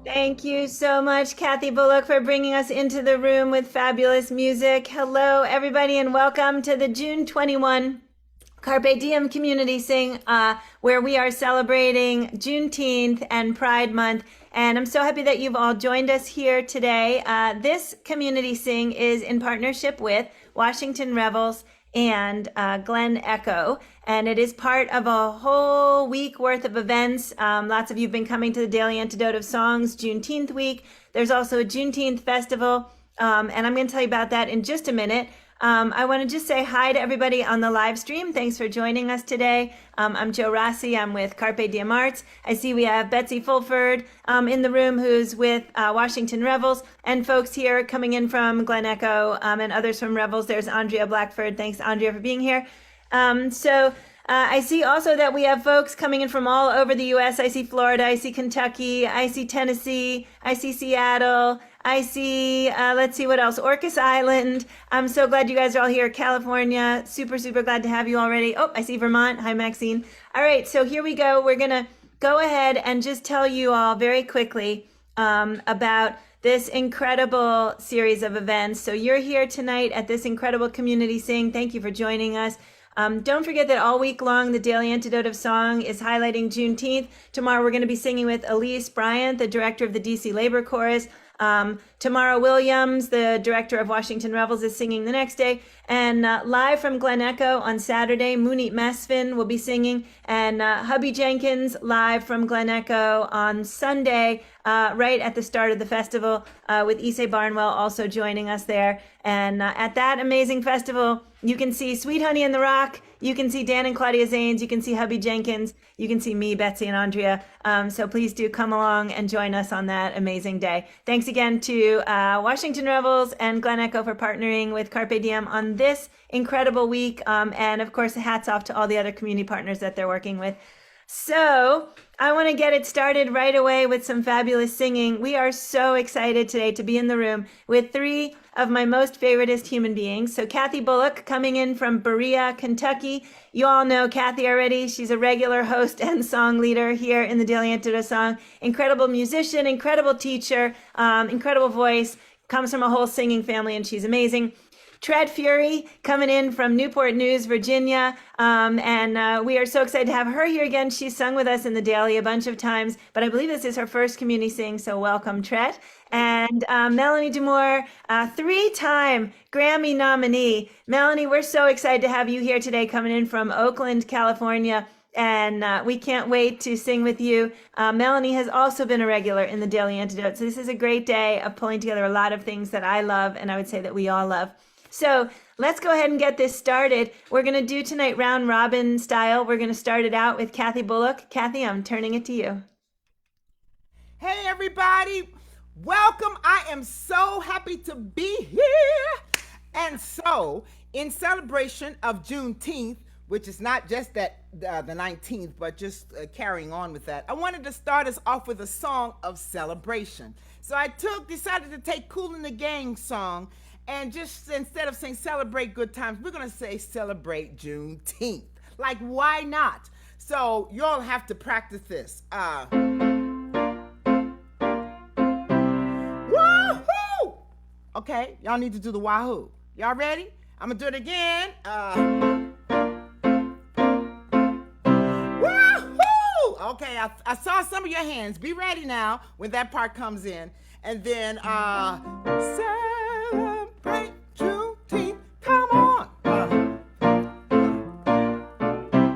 Thank you so much, Kathy Bullock, for bringing us into the room with fabulous music. Hello, everybody, and welcome to the June 21 Carpe Diem Community Sing, where we are celebrating Juneteenth and Pride Month. And I'm so happy that you've all joined us here today. This Community Sing is in partnership with Washington Revels and Glen Echo. And it is part of a whole week worth of events. Lots of you have been coming to the Daily Antidote of Songs Juneteenth week. There's also a Juneteenth festival. And I'm going to tell you about that in just a minute. I want to just say hi to everybody on the live stream. Thanks for joining us today. I'm Jo Rossi. I'm with Carpe Diem Arts. I see we have Betsy Fulford in the room, who's with Washington Revels, and folks here coming in from Glen Echo and others from Revels. There's Andrea Blackford. Thanks, Andrea, for being here. I see also that we have folks coming in from all over the U.S. I see Florida, I see Kentucky, I see Tennessee, I see Seattle, I see, let's see what else, Orcas Island. I'm so glad you guys are all here. California, super, super glad to have you already. Oh, I see Vermont. Hi, Maxine. All right, so here we go. We're going to go ahead and just tell you all very quickly about this incredible series of events. So you're here tonight at this incredible Community Sing. Thank you for joining us. Don't forget that all week long, the Daily Antidote of Song is highlighting Juneteenth. Tomorrow, we're going to be singing with Elise Bryant, the director of the DC Labor Chorus. Tamara Williams, the director of Washington Revels, is singing the next day. And live from Glen Echo on Saturday, Munit Mesfin will be singing. And Hubby Jenkins, live from Glen Echo on Sunday, right at the start of the festival, with Issei Barnwell also joining us there. And at that amazing festival, you can see Sweet Honey in the Rock, you can see Dan and Claudia Zanes, you can see Hubby Jenkins, you can see me, Betsy, and Andrea. So please do come along and join us on that amazing day. Thanks again to Washington Revels and Glen Echo for partnering with Carpe Diem on this incredible week. And of course, hats off to all the other community partners that they're working with. So I want to get it started right away with some fabulous singing. We are so excited today to be in the room with three of my most favoriteest human beings. So Kathy Bullock, coming in from Berea, Kentucky. You all know Kathy already. She's a regular host and song leader here in the Daily Antidote Song. Incredible musician, incredible teacher, incredible voice, comes from a whole singing family, and she's amazing. Tread Fury coming in from Newport News, Virginia. And we are so excited to have her here again. She's sung with us in the Daily a bunch of times, but I believe this is her first community sing, so welcome, Tread. And Melanie Demore, three-time Grammy nominee. Melanie, we're so excited to have you here today, coming in from Oakland, California. And we can't wait to sing with you. Melanie has also been a regular in the Daily Antidote, so this is a great day of pulling together a lot of things that I love, and I would say that we all love. So let's go ahead and get this started. We're going to do tonight round robin style. We're going to start it out with Kathy Bullock. Kathy, I'm turning it to you. Hey, everybody. Welcome. I am so happy to be here. And so, in celebration of Juneteenth, which is not just that the 19th, but just carrying on with that, I wanted to start us off with a song of celebration. So I decided to take Kool and the Gang song, and just instead of saying celebrate good times, we're going to say celebrate Juneteenth. Like, why not? So y'all have to practice this. Woohoo! Okay, y'all need to do the wahoo. Y'all ready? I'm going to do it again. Woohoo! Okay, I saw some of your hands. Be ready now when that part comes in. And then, celebrate Juneteenth. Come on.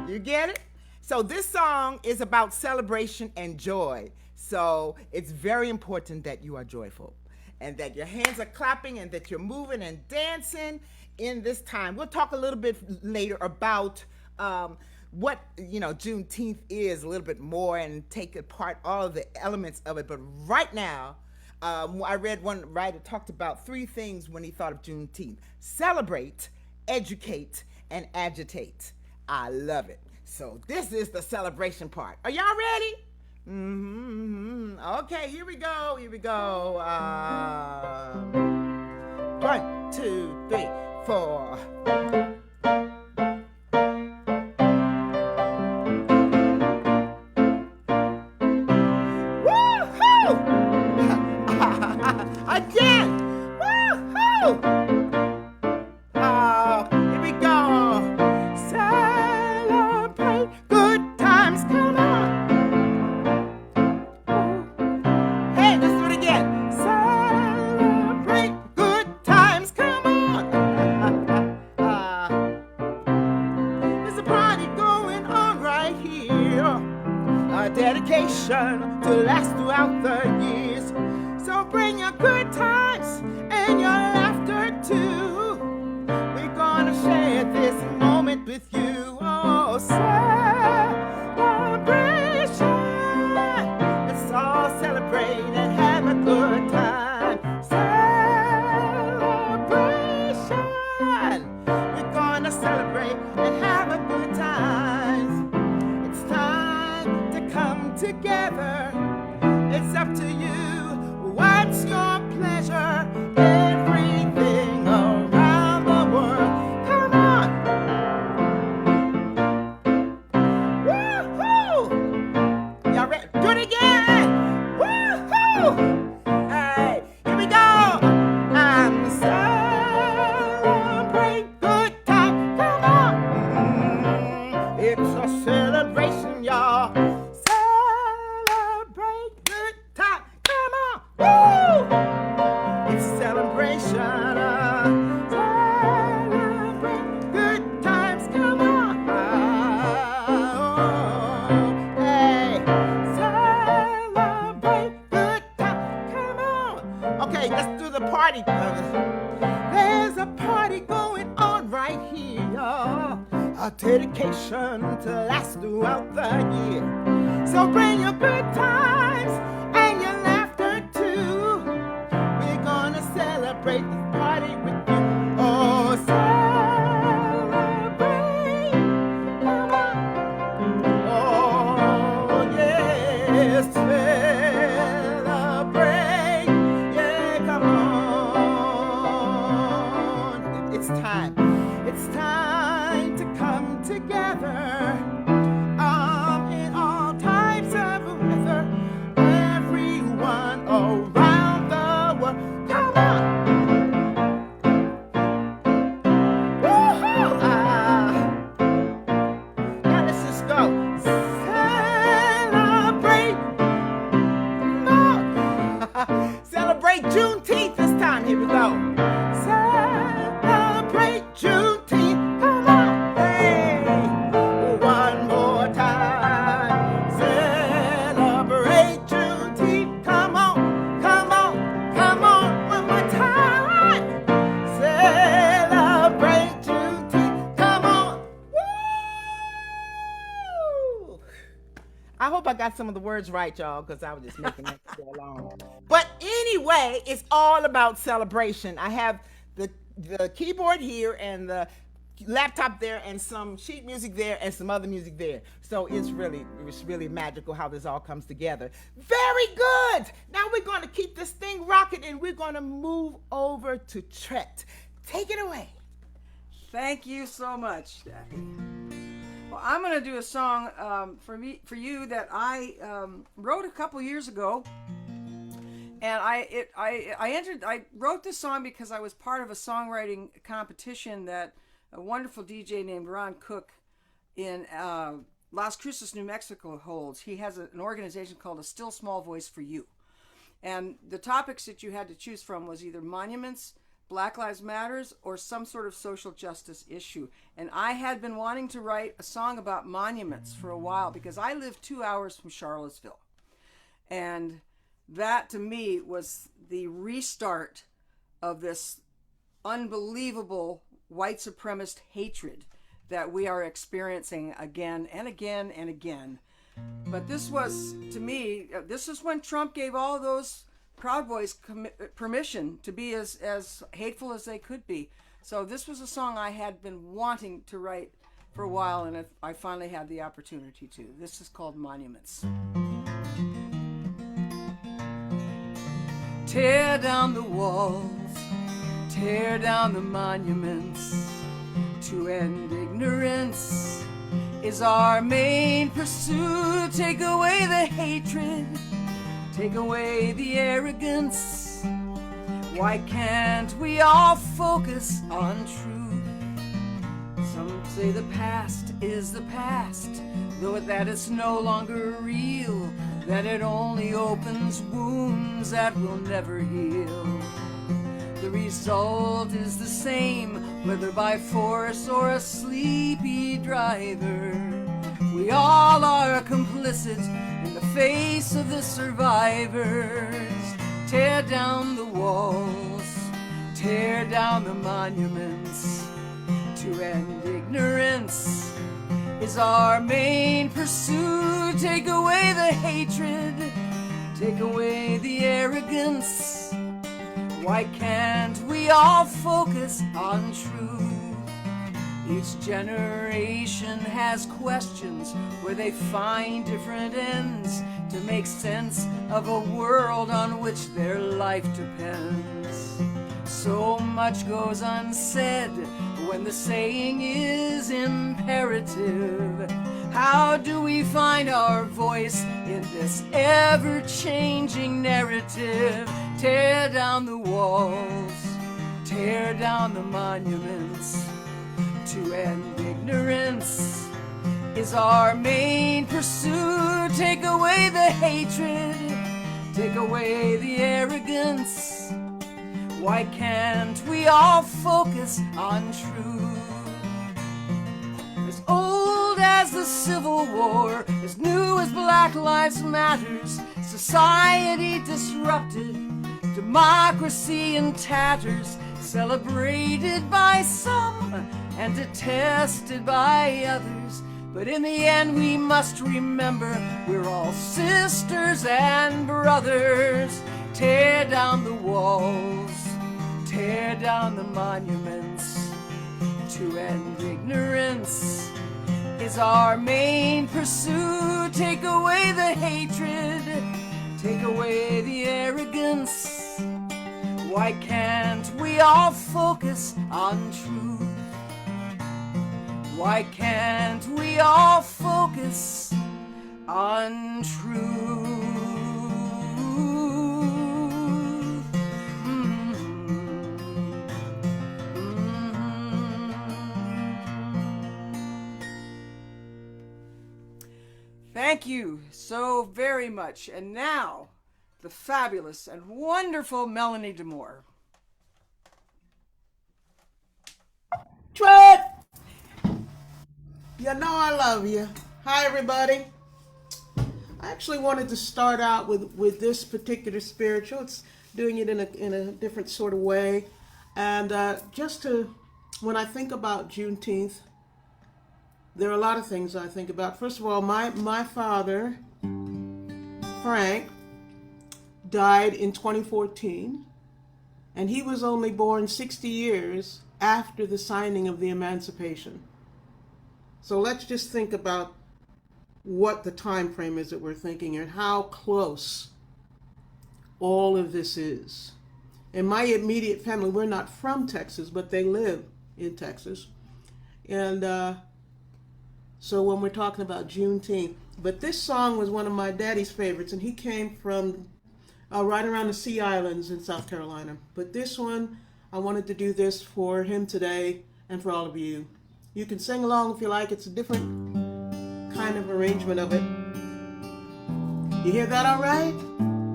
You get it? So this song is about celebration and joy. So it's very important that you are joyful and that your hands are clapping and that you're moving and dancing in this time. We'll talk a little bit later about what Juneteenth is a little bit more and take apart all of the elements of it. But right now, I read one writer talked about three things when he thought of Juneteenth: celebrate, educate, and agitate. I love it. So this is the celebration part. Are y'all ready? Mm-hmm. Okay, here we go. Here we go. 1, 2, 3, 4. Woohoo! dedication to last throughout the years. So bring your good times and your laughter too. We're gonna share this moment with you. Oh, celebration. Let's all celebrate and have a good time. Celebration. We're gonna celebrate and have a good time. It's time to come together. It's up to you. What's your pleasure? Everything around the world. Come on. Woo-hoo! Y'all ready? Do it again. Woo-hoo! Hey, here we go. I'm celebrate good time. Come on. It's a celebration, y'all. Celebrate good time. Come on. Woo! It's a celebration. Celebrate good times. Come on. Hey. Celebrate good times. Come on. Okay, let's do the party. There's a party going on right here, y'all. A dedication to last throughout the year. So bring your good times and your laughter too. We're gonna celebrate this party with you. Oh, celebrate. Come on. Oh, yes, celebrate. Yeah, come on. It's time. It's time to come together. In all types of weather. Everyone around the world. Come on. Woo-hoo! Now let's just go. Celebrate. More. Celebrate Juneteenth this time. Here we go. Celebrate Juneteenth. Come on. Hey. One more time. Celebrate Juneteenth. Come on. Come on. Come on. One more time. Celebrate Juneteenth. Come on. Woo! I hope I got some of the words right, y'all, because I was just making that go along. But anyway, it's all about celebration. I have the keyboard here and the laptop there and some sheet music there and some other music there. So it's really magical how this all comes together. Very good. Now we're going to keep this thing rocking and we're going to move over to Tret. Take it away. Thank you so much, Jackie. Well, I'm going to do a song for you that I wrote a couple years ago, and I wrote this song because I was part of a songwriting competition that a wonderful DJ named Ron Cook in Las Cruces, New Mexico holds. He has an organization called A Still Small Voice for You, and the topics that you had to choose from was either monuments, Black Lives Matters, or some sort of social justice issue. And I had been wanting to write a song about monuments for a while because I live 2 hours from Charlottesville. And that to me was the restart of this unbelievable white supremacist hatred that we are experiencing again and again and again. But this was, to me, this is when Trump gave all those Proud Boys permission to be as hateful as they could be. So this was a song I had been wanting to write for a while, and I finally had the opportunity to. This is called Monuments. Tear down the walls, tear down the monuments. To end ignorance is our main pursuit. Take away the hatred, take away the arrogance. Why can't we all focus on truth? Some say the past is the past, though that it's no longer real, that it only opens wounds that will never heal. The result is the same, whether by force or a sleepy driver. We all are complicit in the face of the survivors. Tear down the walls, tear down the monuments. To end ignorance is our main pursuit. Take away the hatred, take away the arrogance. Why can't we all focus on truth? Each generation has questions where they find different ends to make sense of a world on which their life depends. So much goes unsaid when the saying is imperative. How do we find our voice in this ever-changing narrative? Tear down the walls, tear down the monuments. To end ignorance is our main pursuit. Take away the hatred, take away the arrogance. Why can't we all focus on truth? As old as the Civil War, as new as Black Lives Matters, society disrupted, democracy in tatters, celebrated by some and detested by others. But in the end we must remember we're all sisters and brothers. Tear down the walls, tear down the monuments. To end ignorance is our main pursuit. Take away the hatred, take away the arrogance. Why can't we all focus on truth? Why can't we all focus on truth? Thank you so very much. And now, the fabulous and wonderful Melanie DeMore. Trent! You know I love you. Hi, everybody. I actually wanted to start out with this particular spiritual. It's doing it in a different sort of way. And when I think about Juneteenth, there are a lot of things I think about. First of all, my father, Frank, died in 2014, and he was only born 60 years after the signing of the Emancipation. So let's just think about what the time frame is that we're thinking and how close all of this is. In my immediate family, we're not from Texas, but they live in Texas. And so when we're talking about Juneteenth, but this song was one of my daddy's favorites, and he came from right around the Sea Islands in South Carolina. But this one, I wanted to do this for him today and for all of you. You can sing along if you like. It's a different kind of arrangement of it. You hear that all right?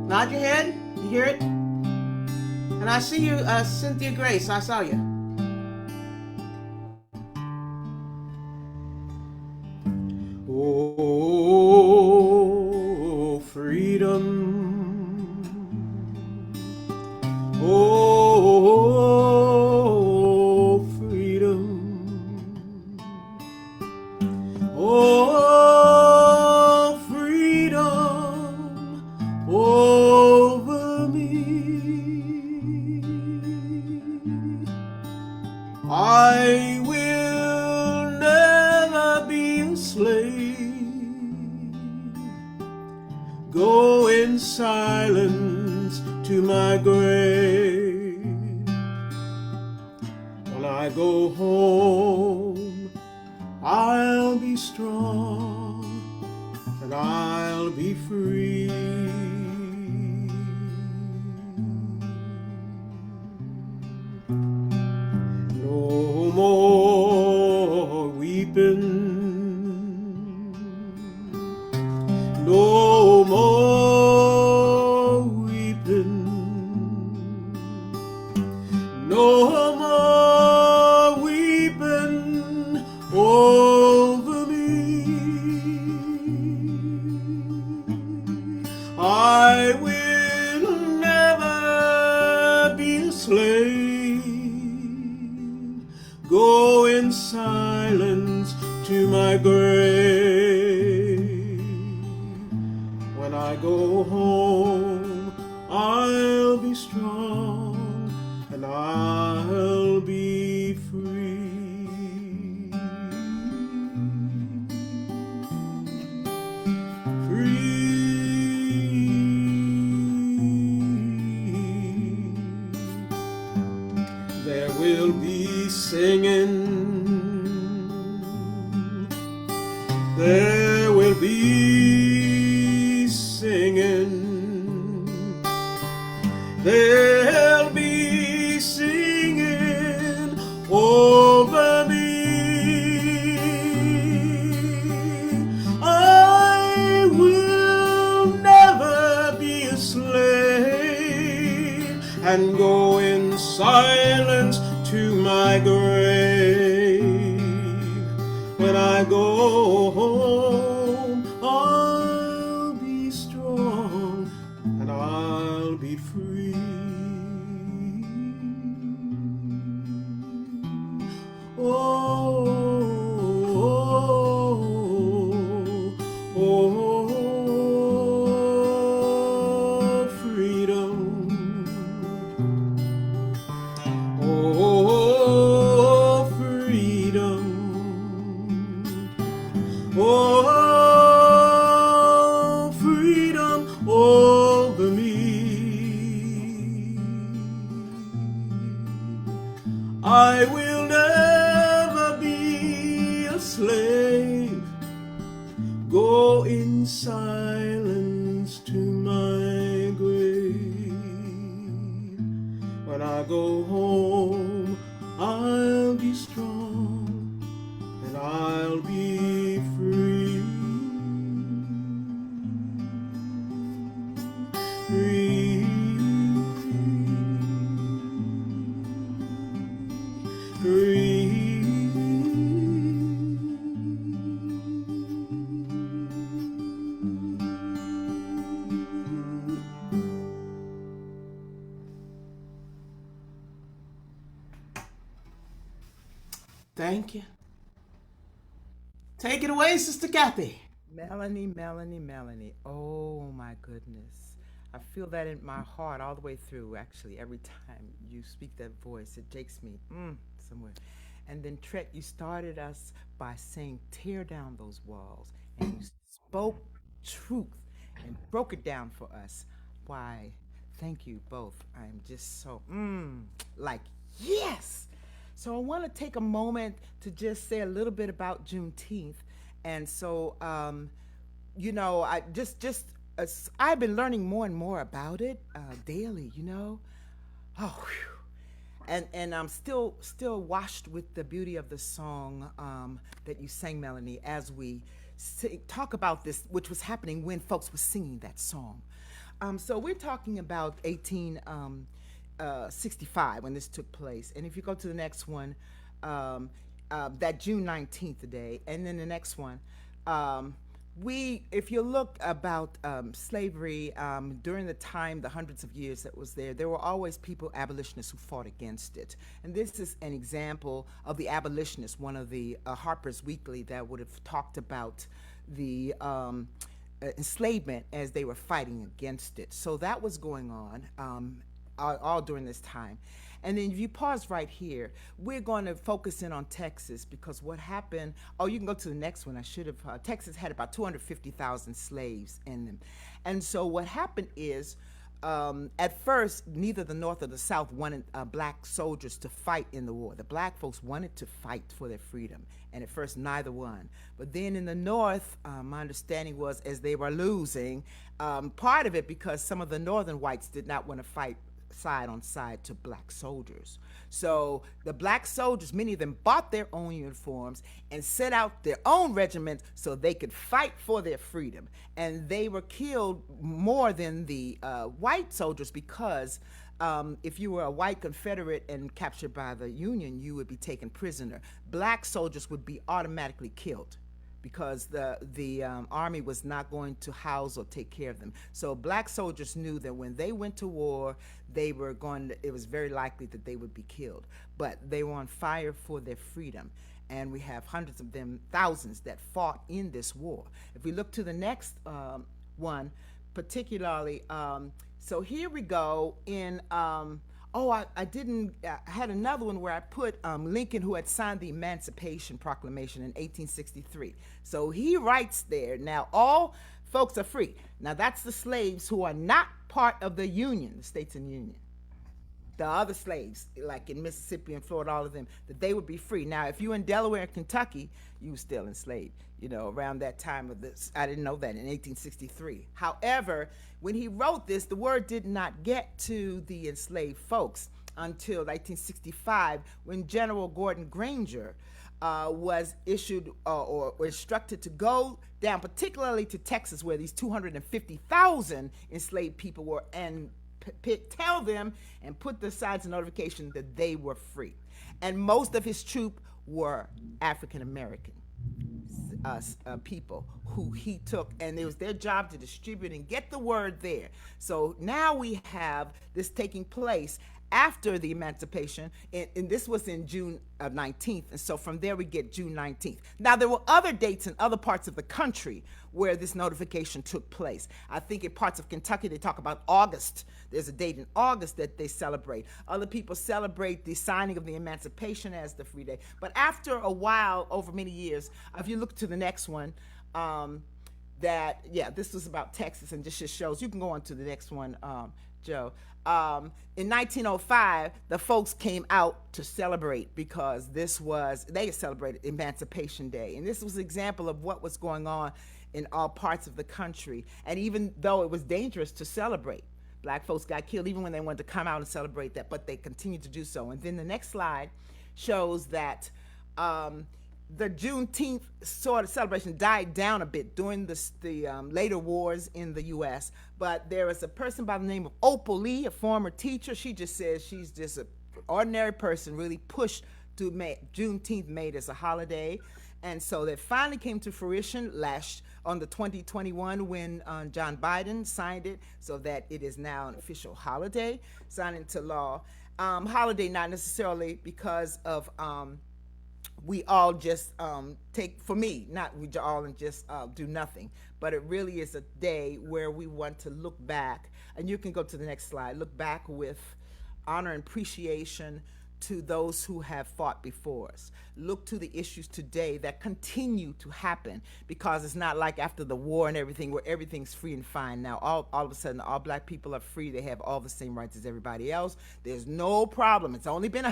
Nod your head. You hear it? And I see you, Cynthia Grace. I saw you. Oh, freedom. Oh, freedom. Oh, freedom over me. I will never be a slave. Go in silence to my grave. When I go home, I'll be strong and I'll be free. No more weeping. No more weeping. No more weeping over me. I will never be a slave. Go in silence to my grave. When I go home, I'll be strong and I'll be free. There will be singing. There will be singing. There'll be singing over me. I will never be a slave and go in silence to my grave. When I go home, I'll be strong and I'll be free. Oh, oh, oh, freedom. Oh, freedom. Oh, freedom over me. I will never be a slave. Go in silence to my grave. When I go home, I'll be strong and I'll be free. Free. Free. Thank you. Take it away, Sister Kathy. Melanie, Melanie, Melanie. Oh my goodness. I feel that in my heart all the way through, actually. Every time you speak that voice, it takes me somewhere. And then, Tret, you started us by saying, tear down those walls. And you spoke truth and broke it down for us. Why, thank you both. I'm just so, like, yes! So I want to take a moment to just say a little bit about Juneteenth. And so, you know, I've been learning more and more about it daily, you know. Oh, whew. And I'm still washed with the beauty of the song that you sang, Melanie, as we talk about this, which was happening when folks were singing that song. So we're talking about 1865 when this took place. And if you go to the next one, that June 19th day, and then the next one, if you look about slavery during the time, the hundreds of years that was there were always people, abolitionists, who fought against it. And this is an example of the abolitionists, one of the Harper's Weekly that would have talked about the enslavement as they were fighting against it. So that was going on all during this time. And then if you pause right here, we're going to focus in on Texas, because what happened, you can go to the next one. I should have, Texas had about 250,000 slaves in them. And so what happened is, at first, neither the North or the South wanted black soldiers to fight in the war. The black folks wanted to fight for their freedom, and at first neither one. But then in the North, my understanding was, as they were losing, part of it because some of the northern whites did not want to fight side on side to black soldiers. So the black soldiers, many of them bought their own uniforms and set out their own regiments so they could fight for their freedom. And they were killed more than the white soldiers, because if you were a white Confederate and captured by the Union, you would be taken prisoner. Black soldiers would be automatically killed. because the army was not going to house or take care of them. So black soldiers knew that when they went to war, it was very likely that they would be killed. But they were on fire for their freedom. And we have hundreds of them, thousands that fought in this war. If we look to the next one, particularly, so here we go in, I had another one where I put Lincoln, who had signed the Emancipation Proclamation in 1863. So he writes there, now all folks are free. Now that's the slaves who are not part of the Union, the states in the Union. The other slaves, like in Mississippi and Florida, all of them, that they would be free. Now, if you in Delaware and Kentucky, you were still enslaved, around that time of this. I didn't know that in 1863. However, when he wrote this, the word did not get to the enslaved folks until 1965, when General Gordon Granger was issued or instructed to go down, particularly to Texas, where these 250,000 enslaved people were, and tell them and put the signs of notification that they were free. And most of his troop were African American people who he took, and it was their job to distribute and get the word there. So now we have this taking place after the emancipation, and this was in June 19th, and so from there we get June 19th. Now there were other dates in other parts of the country where this notification took place. I think in parts of Kentucky they talk about August. There's a date in August that they celebrate. Other people celebrate the signing of the Emancipation as the free day. But after a while, over many years, if you look to the next one, this was about Texas, and just shows, you can go on to the next one, Joe. In 1905, the folks came out to celebrate because they celebrated Emancipation Day. And this was an example of what was going on in all parts of the country. And even though it was dangerous to celebrate, black folks got killed even when they wanted to come out and celebrate that, but they continued to do so. And then the next slide shows that the Juneteenth sort of celebration died down a bit during the later wars in the U.S., but there is a person by the name of Opal Lee, a former teacher. She just says she's just an ordinary person, really pushed to make Juneteenth made as a holiday. And so that finally came to fruition on the 2021 when John Biden signed it, so that it is now an official holiday, signed into law. Holiday not necessarily because of we all just we all and just do nothing, but it really is a day where we want to look back, and you can go to the next slide, look back with honor and appreciation to those who have fought before us. Look to the issues today that continue to happen, because it's not like after the war and everything where everything's free and fine. Now all of a sudden all black people are free. They have all the same rights as everybody else. There's no problem. It's only been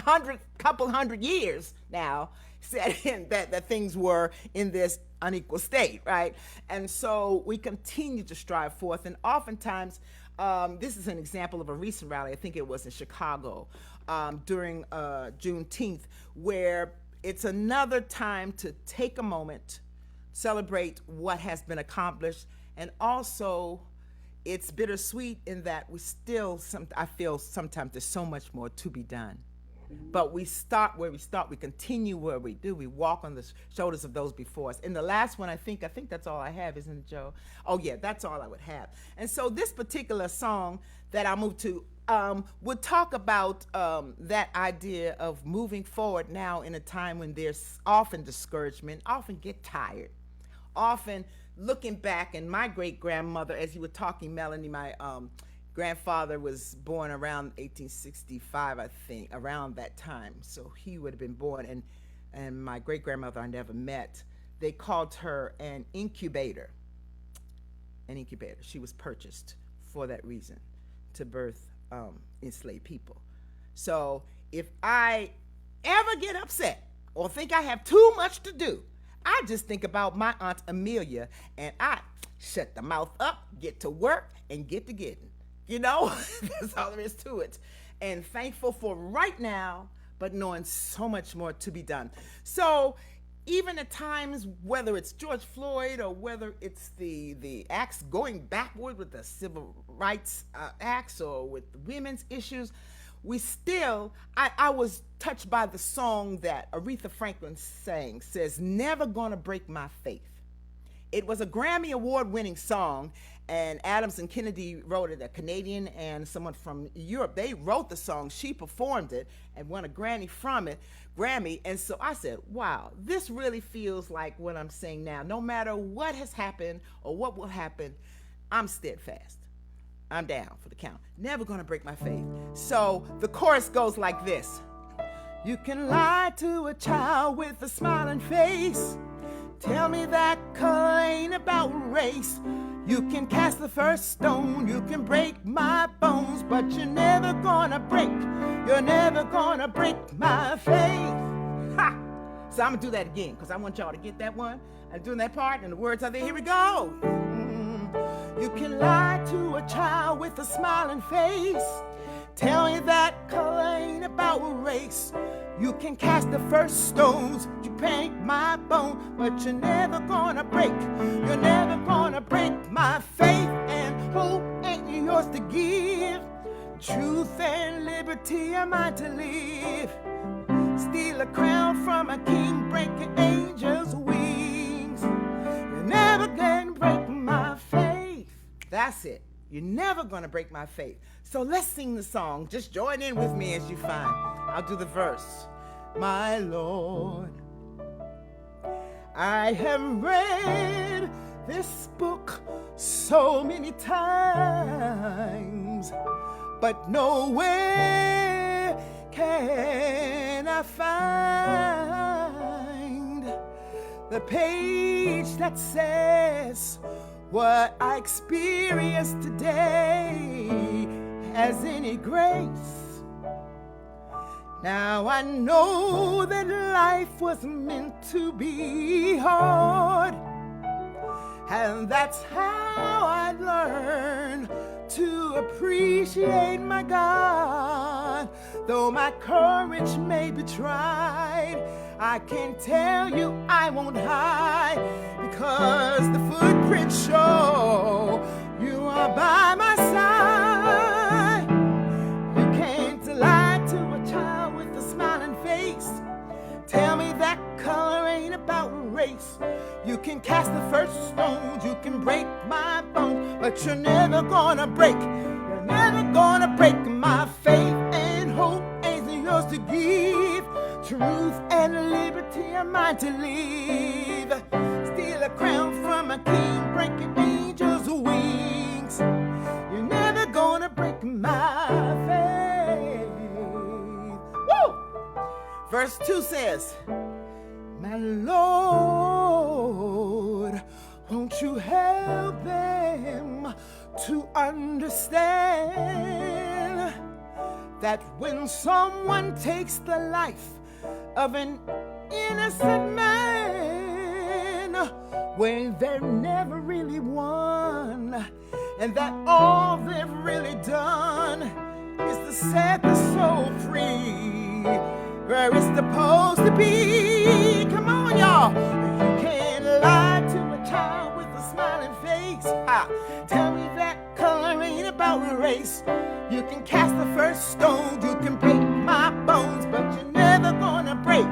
couple hundred years now that things were in this unequal state, right? And so we continue to strive forth, and oftentimes this is an example of a recent rally. I think it was in Chicago during Juneteenth, where it's another time to take a moment, celebrate what has been accomplished, and also it's bittersweet in that I feel sometimes there's so much more to be done. But we start where we start, we continue where we do, we walk on the shoulders of those before us. In the last one, I think that's all I have, isn't it, Joe? Oh yeah, that's all I would have. And so this particular song that I moved to would talk about that idea of moving forward now in a time when there's often discouragement, often get tired, often looking back. And my great-grandmother, as you were talking, Melanie, my grandfather was born around 1865, I think, around that time. So he would have been born, and my great-grandmother I never met. They called her an incubator. An incubator. She was purchased for that reason, to birth enslaved people. So if I ever get upset or think I have too much to do, I just think about my Aunt Amelia, and I shut the mouth up, get to work, and get to getting. That's all there is to it. And thankful for right now, but knowing so much more to be done. So even at times, whether it's George Floyd or whether it's the acts going backward with the civil rights acts or with women's issues, I was touched by the song that Aretha Franklin sang, says, "Never gonna break my faith. It was a Grammy Award-winning song, and Adams and Kennedy wrote it, a Canadian and someone from Europe. They wrote the song, she performed it, and won a Grammy from it. And so I said, wow, this really feels like what I'm saying now. No matter what has happened or what will happen, I'm steadfast. I'm down for the count. Never gonna break my faith. So the chorus goes like this. You can lie to a child with a smiling face. Tell me that color ain't about race. You can cast the first stone, you can break my bones, but you're never gonna break my faith. Ha! So I'm gonna do that again, because I want y'all to get that one. I'm doing that part, and the words are there. Here we go. You can lie to a child with a smiling face. Tell me that color ain't about race. You can cast the first stones, you break my bone, but you're never gonna break my faith. And hope ain't yours to give. Truth and liberty are mine to live. Steal a crown from a king, break an angel's wings. You're never gonna break my faith. That's it. You're never gonna break my faith. So let's sing the song. Just join in with me as you find. I'll do the verse. My Lord, I have read this book so many times, but nowhere can I find the page that says what I experienced today has any grace. Now I know that life was meant to be hard, and that's how I learned to appreciate my God. Though my courage may be tried, I can tell you I won't hide, because the footprints show you are by my side. You can't lie to a child with a smiling face. Tell me that color ain't about race. You can cast the first stones, you can break my bones, but you're never gonna break my faith. And hope ain't yours to give. Truth and liberty are mine to live. Steal a crown from a king, break an angel's wings. You're never gonna break my faith. Woo! Verse 2 says, my Lord, won't you help them to understand that when someone takes the life of an innocent man, when they've never really won, and that all they've really done is to set the soul free where it's supposed to be. Come on, y'all. You can't lie to a child with a smiling face. Tell me that color ain't about race. You can cast the first stone, you can break my bones, but you're never gonna break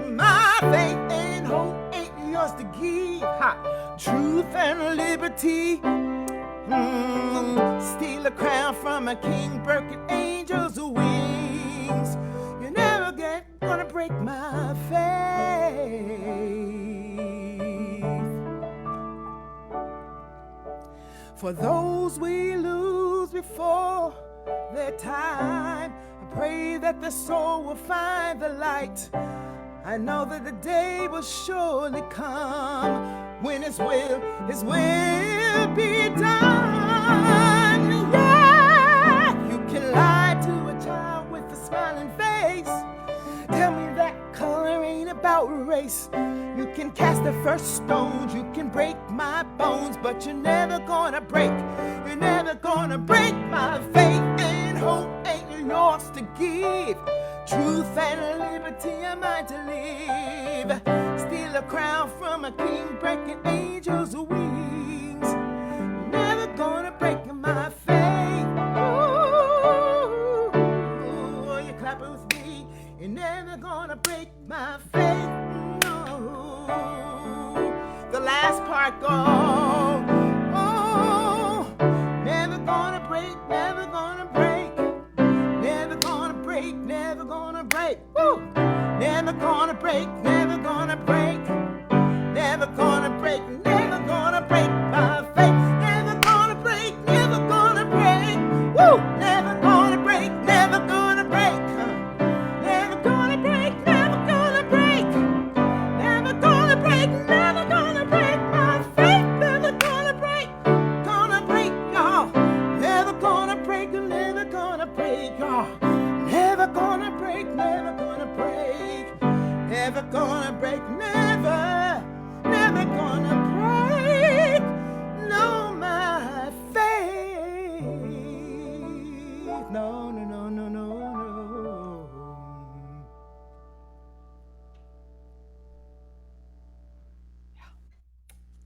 my faith. And hope ain't yours to give. Truth and liberty. Steal a crown from a king, break an angel's wings. You're never gonna break my faith. For those we lose before their time, I pray that the soul will find the light. I know that the day will surely come when His will be done. Yeah, you can lie to a child with a smiling face. Tell me that color ain't about race. You can cast the first stones, you can break my bones, but you're never gonna break my faith. And hope ain't yours to give. Truth and liberty are mine to live. Steal a crown from a king, break an angel's wings. You're never gonna break my faith. Ooh, you clap it with me. You're never gonna break my faith. No. break. Woo! Never gonna break, never gonna break. Never gonna break, never gonna break my faith. Never gonna break, never gonna break. Woo! Never gonna break, never gonna break. Never gonna break, never gonna break. Never gonna break, never gonna break my faith. Never gonna break, y'all. Never gonna break, never gonna break, y'all. Never gonna break, never gonna break. Never gonna break, never gonna break, no, my faith. No, no, no, no, no, no.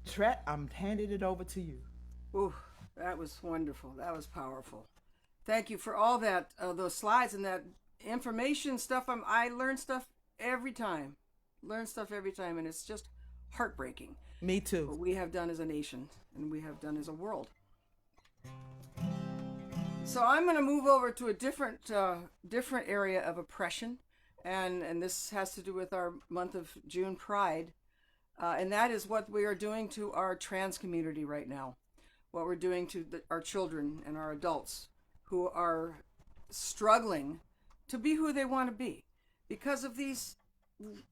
Tret, I'm handing it over to you. Ooh, that was wonderful. That was powerful. Thank you for all that, those slides and that information stuff. I learn stuff every time. And it's just heartbreaking. Me too. What we have done as a nation and we have done as a world. So I'm going to move over to a different area of oppression, and this has to do with our month of June Pride, and that is what we are doing to our trans community right now. What we're doing to our children and our adults who are struggling to be who they want to be because of these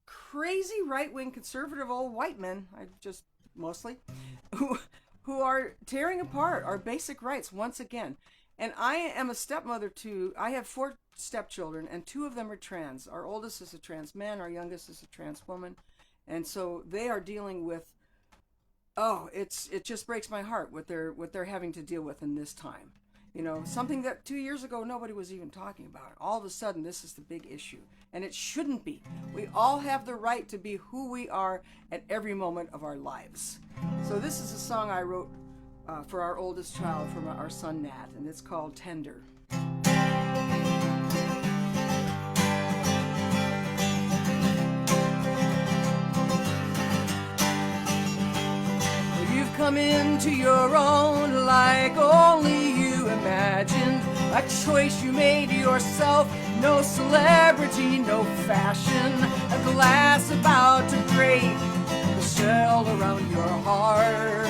crazy right-wing conservative old white men, mostly, who are tearing apart our basic rights once again. And I am a stepmother I have 4 stepchildren, and 2 of them are trans. Our oldest is a trans man, our youngest is a trans woman. And so they are dealing with, it just breaks my heart what they're having to deal with in this time. You know, something that 2 years ago nobody was even talking about. All of a sudden, this is the big issue. And it shouldn't be. We all have the right to be who we are at every moment of our lives. So this is a song I wrote for our oldest child, from our son Nat, and it's called Tender. You've come into your own like only you imagined. A choice you made yourself. No celebrity, no fashion. A glass about to break, the shell around your heart.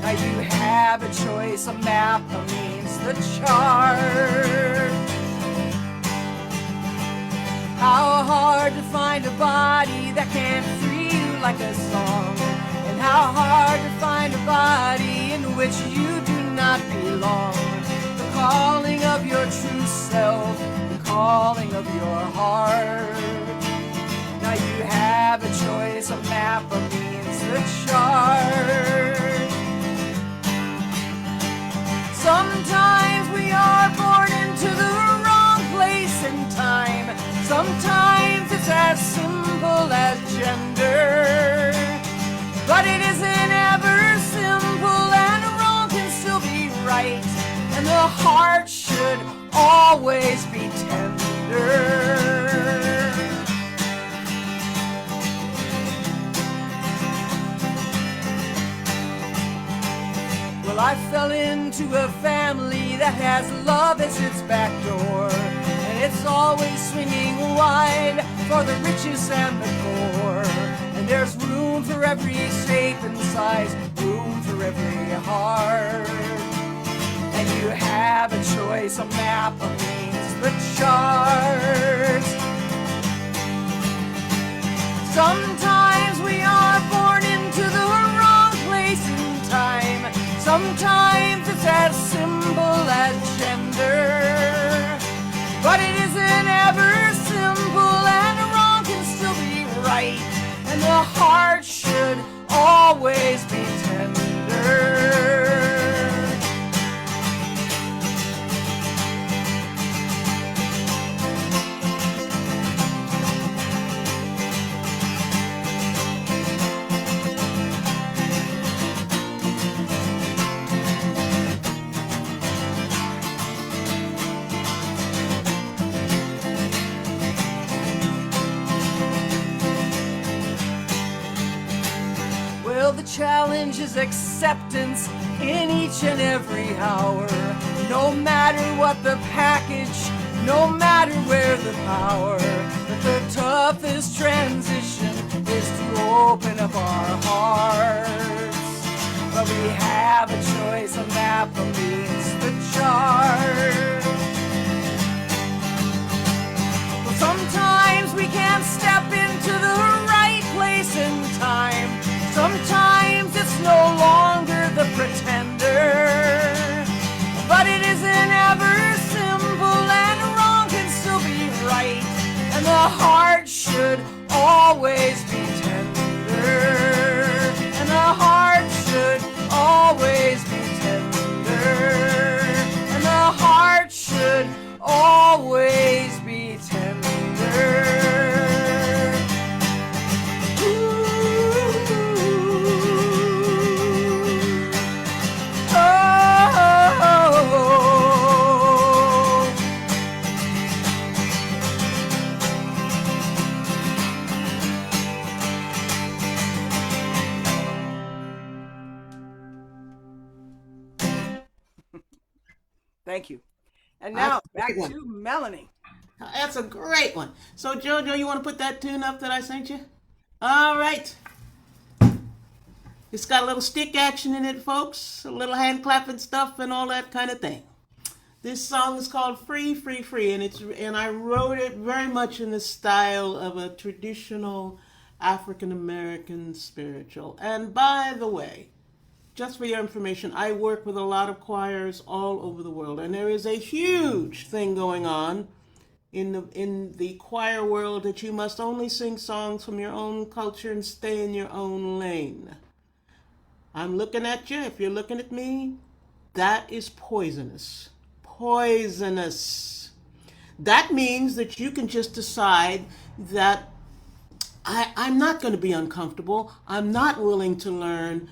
Now you have a choice, a map, a means, the chart. How hard to find a body that can free you like a song. And how hard to find a body in which you do not belong. The calling of your true self, the calling of your heart. Now you have a choice, a map, a means, the chart. Sometimes we are born into the wrong place and time. Sometimes it's as simple as gender. But it isn't ever simple, and wrong can still be right. And the heart should always be tender. Well, I fell into a family that has love as its back door. And it's always swinging wide for the richest and the poor. And there's room for every shape and size, room for every heart. And you have a choice, a map, a means, the chart. Sometimes we are born into the wrong place in time. Sometimes it's as simple as gender. But it isn't ever simple, and wrong can still be right. And the heart should always be tender. The challenge is acceptance in each and every hour. No matter what the package, No matter where the power, that the toughest transition is to open up our hearts. But we have a choice, and that means the chart. Well, sometimes we can't step into the right place in time. Sometimes it's no longer the pretender. But it isn't ever simple, and wrong can still be right. And the heart should always be tender. And the heart should always be tender. And the heart should always be tender. Thank you. And now back to Melanie. That's a great one. So, JoJo, you want to put that tune up that I sent you? All right. It's got a little stick action in it, folks. A little hand clapping stuff and all that kind of thing. This song is called Free, Free, Free, and I wrote it very much in the style of a traditional African American spiritual. And by the way, just for your information, I work with a lot of choirs all over the world, and there is a huge thing going on in the choir world that you must only sing songs from your own culture and stay in your own lane. I'm looking at you. If you're looking at me, that is poisonous. Poisonous. That means that you can just decide that I'm not going to be uncomfortable. I'm not willing to learn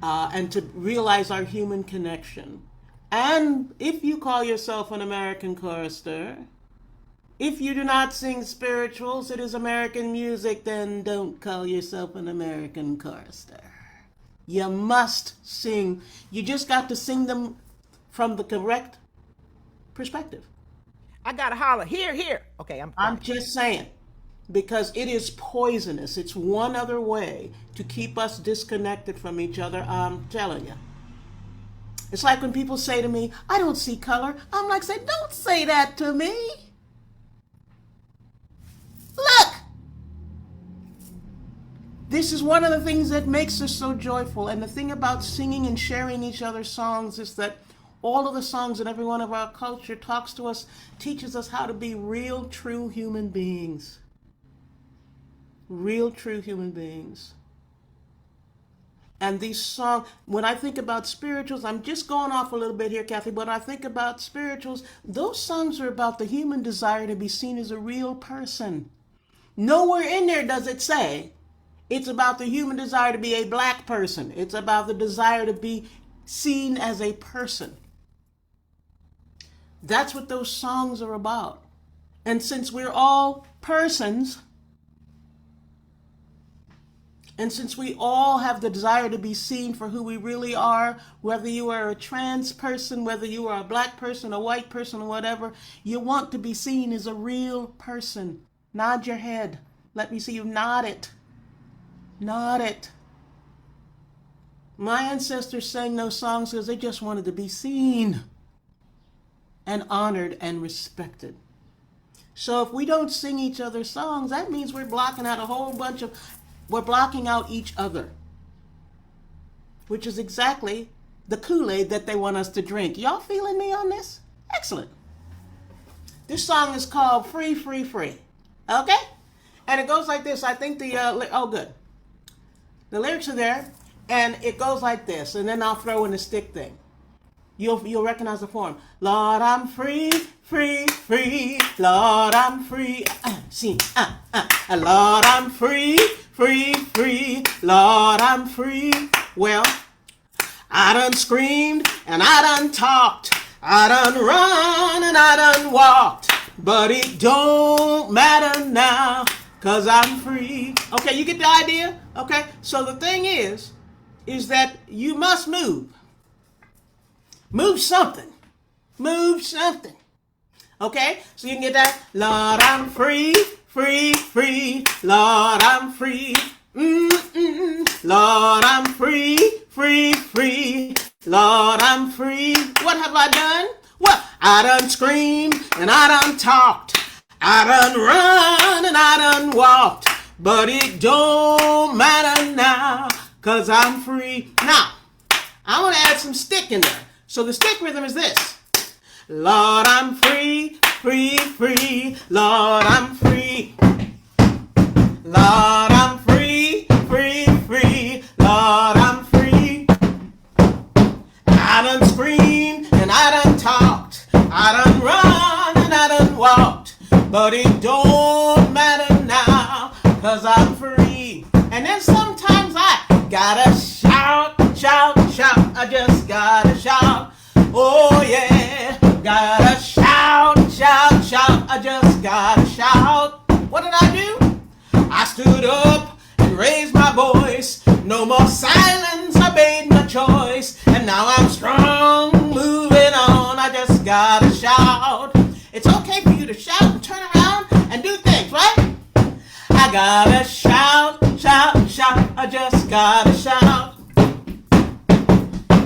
and to realize our human connection. And if you call yourself an American chorister, if you do not sing spirituals, it is American music, then don't call yourself an American chorister. You must sing. You just got to sing them from the correct perspective. I gotta holler, here, here. Okay, I'm just saying, because it is poisonous. It's one other way to keep us disconnected from each other. I'm telling you. It's like when people say to me, I don't see color. I'm like, don't say that to me. Look! This is one of the things that makes us so joyful. And the thing about singing and sharing each other's songs is that all of the songs in every one of our culture talks to us, teaches us how to be real, true human beings. Real, true human beings. And these songs, when I think about spirituals, I'm just going off a little bit here, Kathy, but when I think about spirituals, those songs are about the human desire to be seen as a real person. Nowhere in there does it say it's about the human desire to be a black person. It's about the desire to be seen as a person. That's what those songs are about. And since we're all persons, and since we all have the desire to be seen for who we really are, whether you are a trans person, whether you are a black person, a white person, or whatever, you want to be seen as a real person. Nod your head. Let me see you nod it. Nod it. My ancestors sang those songs because they just wanted to be seen and honored and respected. So if we don't sing each other's songs, that means we're blocking out we're blocking out each other, which is exactly the Kool-Aid that they want us to drink. Y'all feeling me on this? Excellent. This song is called Free, Free, Free. Okay? And it goes like this. I think good. The lyrics are there, and it goes like this, and then I'll throw in the stick thing. You'll recognize the form. Lord, I'm free, free, free. Lord, I'm free. Lord, I'm free, free, free. Lord, I'm free. Well, I done screamed and I done talked. I done run and I done walked. But it don't matter now, 'cause I'm free. Okay, you get the idea? Okay, so the thing is that you must move. Move something. Move something. Okay? So you can get that. Lord, I'm free, free, free. Lord, I'm free. Lord, I'm free, free, free. Lord, I'm free. What have I done? Well, I done screamed and I done talked. I done run and I done walked. But it don't matter now, 'cause I'm free. Now, I want to add some stick in there. So the stick rhythm is this. Lord, I'm free, free, free. Lord, I'm free. Lord, I'm free, free, free. Lord, I'm free. I done screamed and I done talked. I done run and I done walked. But it don't matter now, 'cause I'm free. And then sometimes I gotta shout, shout, shout. I just gotta shout. Oh yeah, gotta shout, shout, shout. I just gotta shout. What did I do? I stood up and raised my voice. No more silence, I made my choice. And now I'm strong, moving on. I just gotta shout. It's okay for you to shout and turn around and do things, right? I gotta shout, shout, shout. I just gotta shout.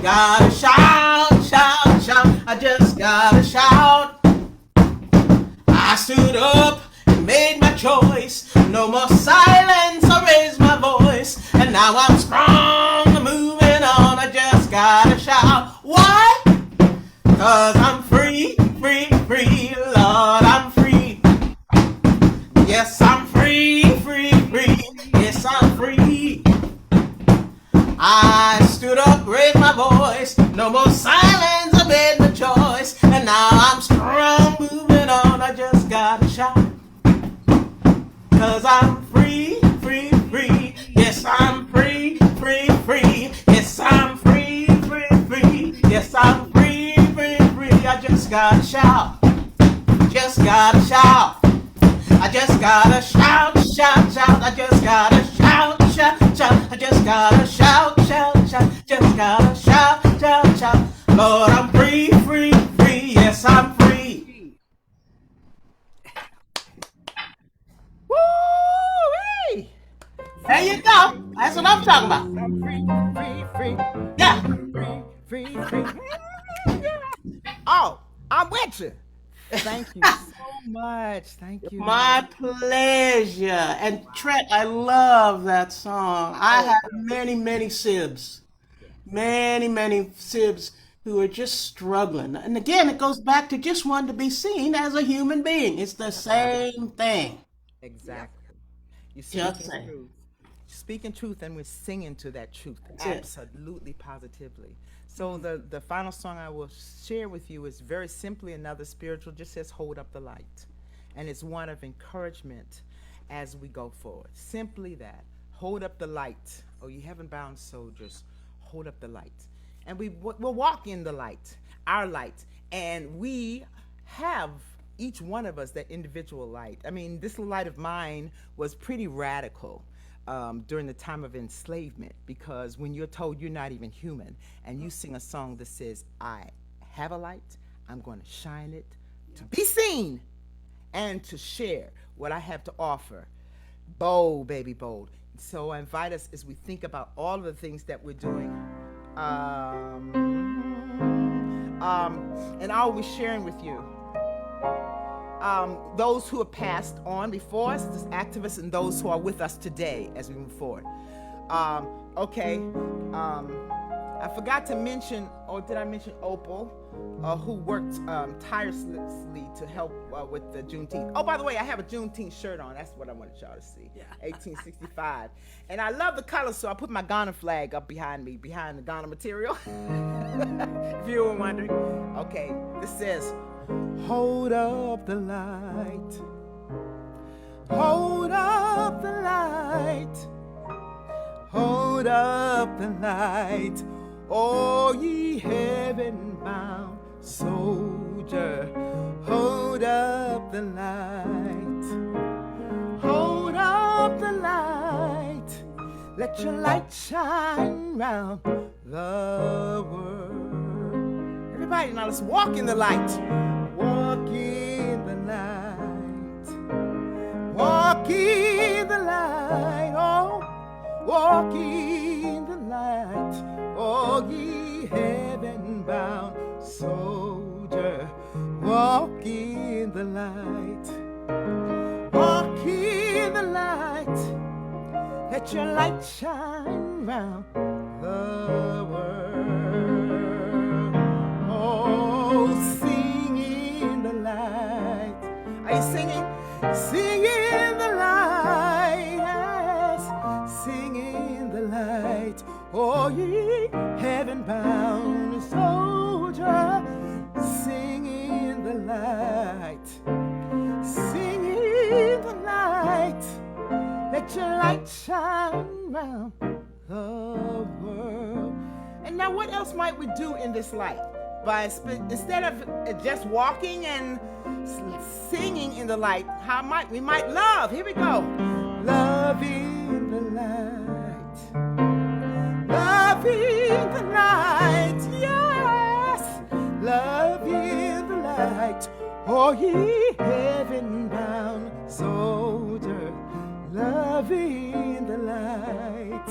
Gotta shout, shout, shout. I just gotta shout. I stood up and made my choice. No more silence, I raised my voice. And now I'm strong, moving on. I just gotta shout. Why? 'Cause I'm free, free, free. Lord, I'm free. Yes, I'm free, free, free. Yes, I'm free. I stood up, raised my voice. No more silence, I made my choice. And now I'm strong, moving on. I just gotta shout. 'Cause I'm free, free, free. Yes, I'm free, free, free. Yes, I'm free, free, free. Yes, I'm free, free, free. I just gotta shout. Just gotta shout. I just gotta shout, shout, shout. I just gotta shout, shout, shout. I just gotta shout, shout, shout. Just gotta shout, shout, shout. Lord, I'm free, free, free. Yes, I'm free. Woo-wee! There you go. That's what I'm talking about. I'm free, free, free. Yeah. Free, free, free. Oh, I'm with you. Thank you so much. Thank you. My pleasure. And Trent, I love that song. I have many, many sibs. Many sibs who are just struggling. And again, it goes back to just wanting to be seen as a human being. It's the same thing. Exactly. You Just speaking saying. truth. Speaking truth, and we're singing to that truth. That's it. Absolutely, positively. So the final song I will share with you is very simply another spiritual, just says hold up the light. And it's one of encouragement as we go forward. Simply that. Hold up the light. Oh, you heaven bound soldiers, hold up the light. And we'll walk in the light, our light. And we have, each one of us, that individual light. I mean, this light of mine was pretty radical. During the time of enslavement, because when you're told you're not even human and you sing a song that says, I have a light, I'm going to shine it to be seen and to share what I have to offer. Bold, baby, bold. So I invite us as we think about all of the things that we're doing. And I'll be sharing with you those who have passed on before us, the activists, and those who are with us today as we move forward. I forgot to mention, or did I mention Opal, who worked tirelessly to help with the Juneteenth. Oh, by the way, I have a Juneteenth shirt on. That's what I wanted y'all to see. Yeah. 1865. And I love the colors, so I put my Ghana flag up behind me, behind the Ghana material. If you were wondering. Okay, this says, hold up the light. Hold up the light. Hold up the light. Oh, ye heaven-bound soldier, hold up the light. Hold up the light. Let your light shine round the world. Everybody, now let's walk in the light. Walk in Walk in the light, oh, walk in the light, oh, ye heaven-bound soldier, walk in the light, walk in the light, let your light shine round the world. Oh, sing in the light. Are you singing? Sing in the light, yes, sing in the light, oh ye heaven-bound soldier, sing in the light, sing in the light, let your light shine round the world. And now what else might we do in this light? Instead of just walking and singing in the light, we might love. Here we go. Love in the light. Love in the light. Yes. Love in the light. Oh, ye heaven-bound soldier. Love in the light.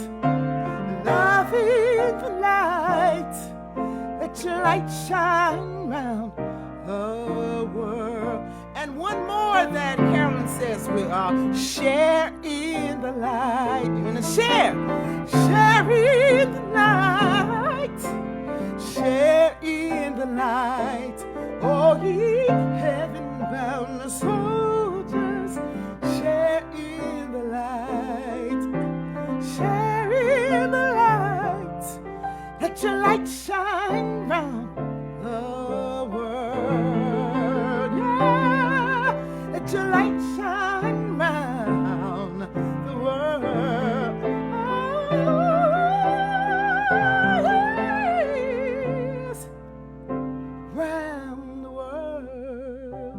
Love in the light. Let your light shine round the world. And one more that Carolyn says we all share in the light. You're gonna share in the light, share in the light. Oh, ye heaven-bound soldiers, share in the light, share in the light. Let your light shine round the world. Yeah, let your light shine round the world. Oh, yes, round the world.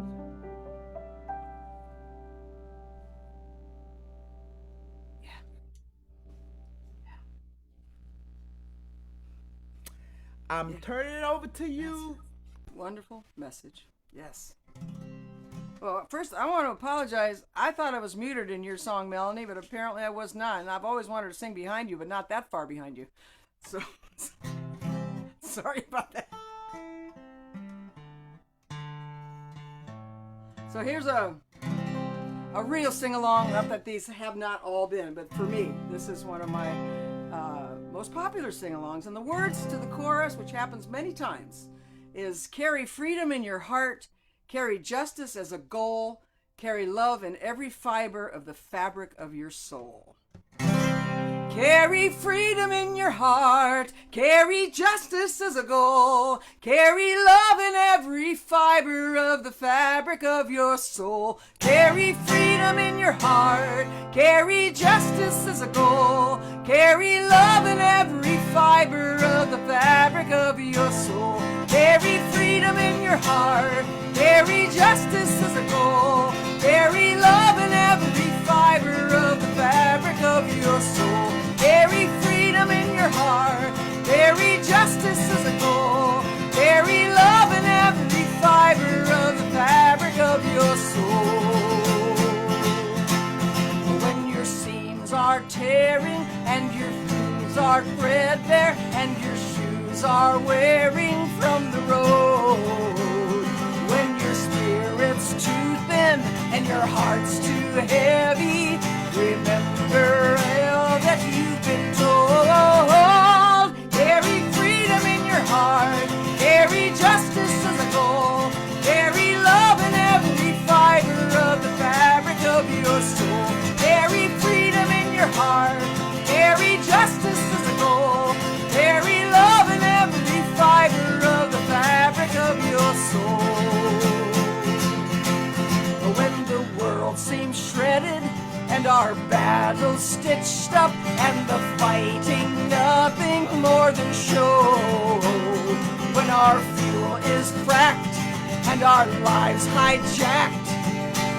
I'm turning it over to you. Wonderful message. Yes. Well, first, I want to apologize. I thought I was muted in your song, Melanie, but apparently I was not. And I've always wanted to sing behind you, but not that far behind you. So, sorry about that. So here's a real sing-along. Not that these have not all been, but for me, this is one of my most popular sing-alongs. And the words to the chorus, which happens many times, is carry freedom in your heart, carry justice as a goal, carry love in every fiber of the fabric of your soul. Carry freedom in your heart, carry justice as a goal, carry love in every fiber of the fabric of your soul. Carry freedom in your heart, carry justice as a goal, carry love in every fiber of the fabric of your soul. Carry freedom in your heart, carry justice as a goal, carry love in every fiber of the fabric of your soul. Carry freedom in your heart, carry justice as a goal, carry love in every fiber of the fabric of your soul. When your seams are tearing and your shoes are threadbare and your shoes are wearing from the road, when your spirit's too thin and your heart's too heavy, remember all that you've been told. Carry freedom in your heart, carry justice as a goal, carry love in every fiber of the fabric of your soul. Carry freedom in your heart, carry justice as a goal, carry love in every fiber of the fabric of your soul. When the world seems shredded and our battles stitched up and the fighting nothing more than show, when our fuel is cracked and our lives hijacked,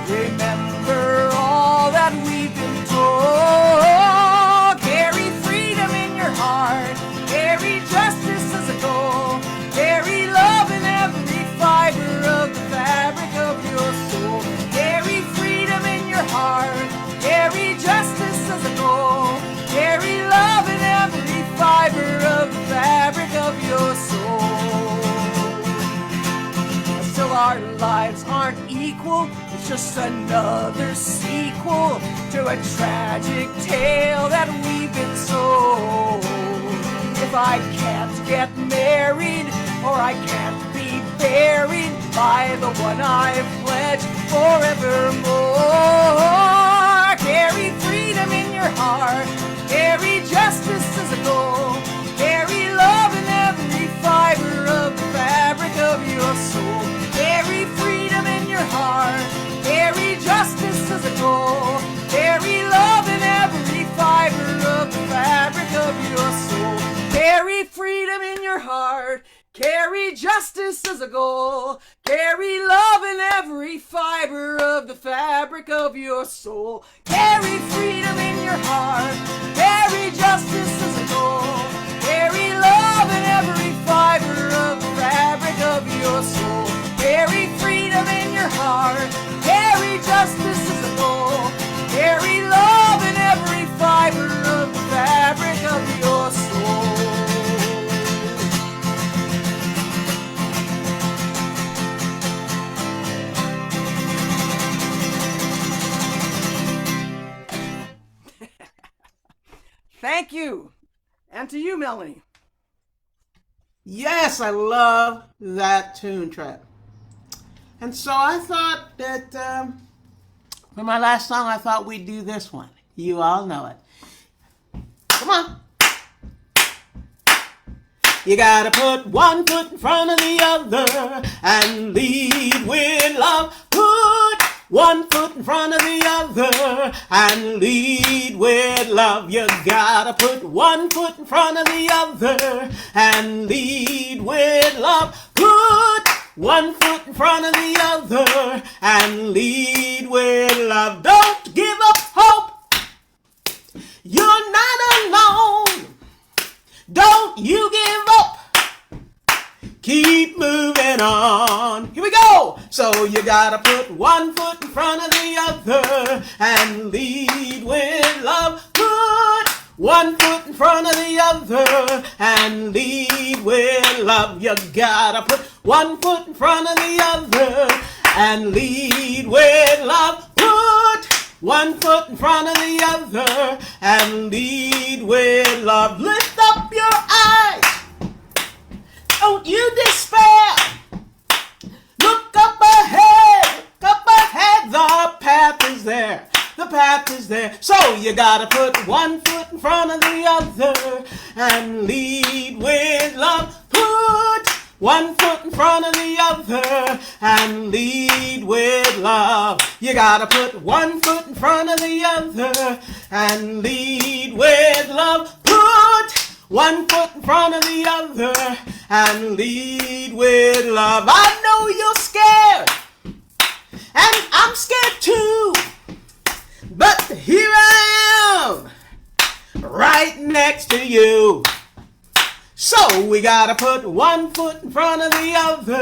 remember all that we've been told. Carry freedom in your heart, carry justice as a goal, carry love in every fiber of the fabric of your soul. Carry freedom in your heart, our lives aren't equal. It's just another sequel to a tragic tale that we've been sold. If I can't get married, or I can't be buried by the one I've pledged forevermore, carry freedom in your heart, carry justice as a goal, carry love in every fiber of the fabric of your soul, carry freedom in your heart, carry justice as a goal, carry love in every fiber of the fabric of your soul, carry freedom in your heart, carry justice as a goal, carry love in every fiber of the fabric of your soul, carry freedom in your heart, carry justice as a goal, carry love in every fiber of the fabric of your soul, carry freedom in your heart, carry justice as a goal, carry love in every fiber of the fabric of your soul. Thank you. And to you, Melanie. Yes, I love that tune track. And so I thought that for my last song, I thought we'd do this one. You all know it. Come on. You gotta put one foot in front of the other and lead with love. Put one foot in front of the other and lead with love. You gotta put one foot in front of the other and lead with love. Put one foot in front of the other and lead with love. Don't give up hope. You're not alone. Don't you give up. Keep moving on. Here we go. So you gotta put one foot in front of the other and lead with love. Put one foot in front of the other and lead with love. You gotta put one foot in front of the other and lead with love. Put one foot in front of the other and lead with love. Lift up your eyes. Don't you despair. Look up ahead. Look up ahead. The path is there. The path is there. So you gotta put one foot in front of the other and lead with love. Put one foot in front of the other and lead with love. You gotta put one foot in front of the other and lead with love. Put one foot in front of the other and lead with love. I know you're scared, and I'm scared too. But here I am, right next to you. So we gotta put one foot in front of the other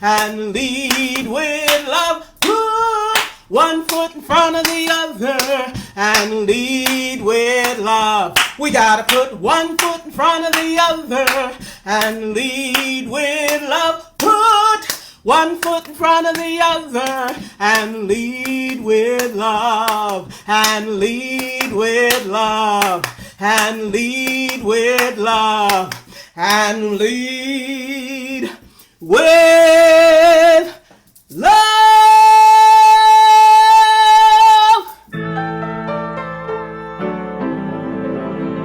and lead with love. Put one foot in front of the other and lead with love. We gotta put one foot in front of the other and lead with love. Put one foot in front of the other and lead with love. And lead with love. And lead with love. And lead with love.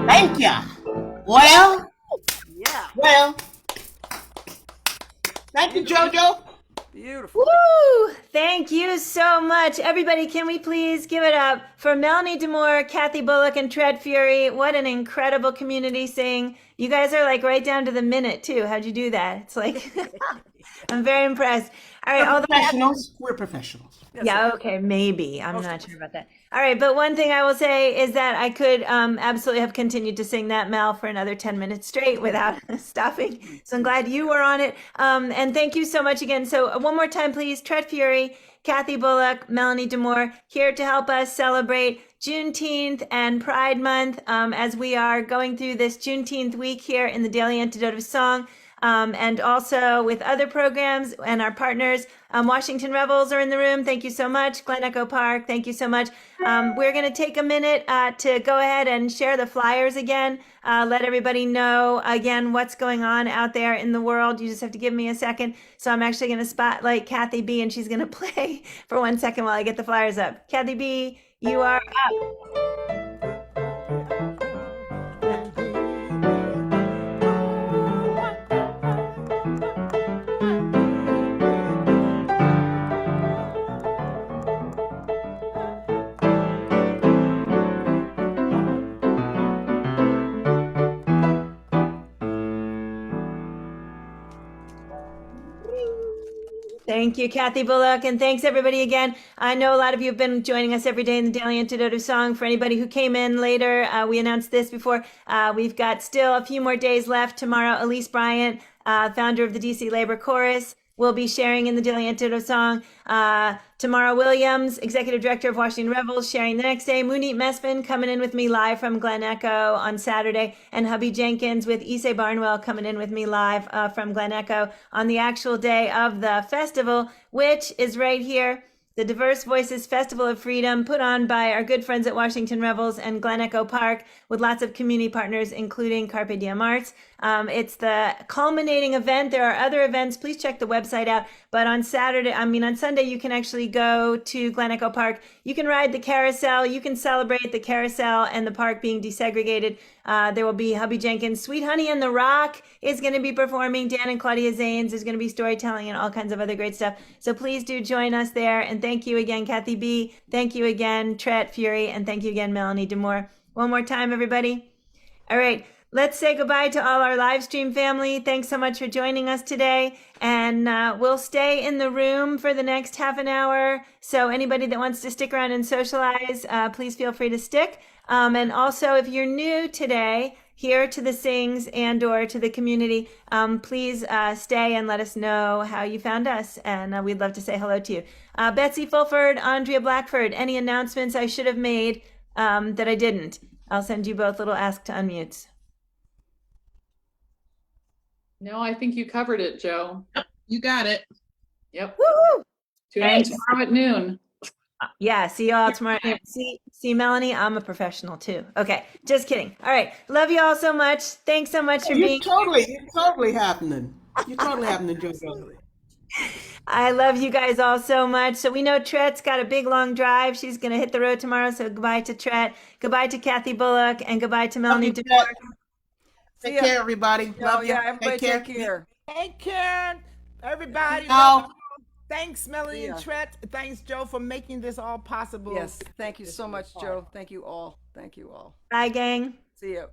Thank you. Well, thank you, JoJo. Beautiful. Woo! Thank you so much. Everybody, can we please give it up for Melanie Demore, Kathy Bullock, and Tread Fury? What an incredible community sing. You guys are like right down to the minute, too. How'd you do that? It's like, I'm very impressed. All right. We're professionals. We're professionals. Yeah, okay, maybe. I'm not sure about that. All right, but one thing I will say is that I could absolutely have continued to sing that, Mel, for another 10 minutes straight without stopping. So I'm glad you were on it. And thank you so much again. So one more time, please. Tread Fury, Kathy Bullock, Melanie Demore, here to help us celebrate Juneteenth and Pride Month as we are going through this Juneteenth week here in the Daily Antidote of Song. and also with other programs and our partners. Washington Rebels are in the room. Thank you so much. Glen Echo Park, thank you so much. We're going to take a minute to go ahead and share the flyers again. Let everybody know again what's going on out there in the world. You just have to give me a second. So I'm actually going to spotlight Kathy B, and she's going to play for 1 second while I get the flyers up. Kathy B, you are up. Thank you, Kathy Bullock, and thanks everybody again. I know a lot of you have been joining us every day in the Daily Antidote of Song. For anybody who came in later, we announced this before. We've got still a few more days left. Tomorrow, Elise Bryant, founder of the DC Labor Chorus, will be sharing in the Daily Antidote of Song. Tamara Williams, Executive Director of Washington Rebels, sharing the next day. Munit Mesfin coming in with me live from Glen Echo on Saturday. And Hubby Jenkins with Issei Barnwell coming in with me live from Glen Echo on the actual day of the festival, which is right here. The Diverse Voices Festival of Freedom, put on by our good friends at Washington Rebels and Glen Echo Park, with lots of community partners, including Carpe Diem Arts. It's the culminating event. There are other events. Please check the website out. But on Sunday, you can actually go to Glen Echo Park. You can ride the carousel. You can celebrate the carousel and the park being desegregated. There will be Hubby Jenkins. Sweet Honey and the Rock is going to be performing. Dan and Claudia Zanes is going to be storytelling and all kinds of other great stuff. So please do join us there. And thank you again, Kathy B. Thank you again, Tret Fury. And thank you again, Melanie Demore. One more time, everybody. All right. Let's say goodbye to all our live stream family. Thanks so much for joining us today. And we'll stay in the room for the next half an hour. So anybody that wants to stick around and socialize, please feel free to stick. And also, if you're new today here to the Sings and or to the community, please stay and let us know how you found us. And we'd love to say hello to you. Betsy Fulford, Andrea Blackford, any announcements I should have made that I didn't? I'll send you both little ask to unmutes. No, I think you covered it, Joe. You got it. Yep. Woo! Tune in tomorrow at noon. Yeah, see you all tomorrow. See, Melanie, I'm a professional too. Okay, just kidding. All right, love you all so much. Thanks so much for being. You're totally happening. You're totally happening, Joe. I love you guys all so much. So we know Tret's got a big long drive. She's gonna hit the road tomorrow. So goodbye to Tret. Goodbye to Kathy Bullock, and goodbye to Melanie DeMore. Take care, everybody. Love you. Everybody take care. Take care, everybody. Ciao. Thanks, Melanie and Tret. Thanks, Joe, for making this all possible. Yes, thank you so much, Joe. Thank you all. Thank you all. Bye, gang. See you.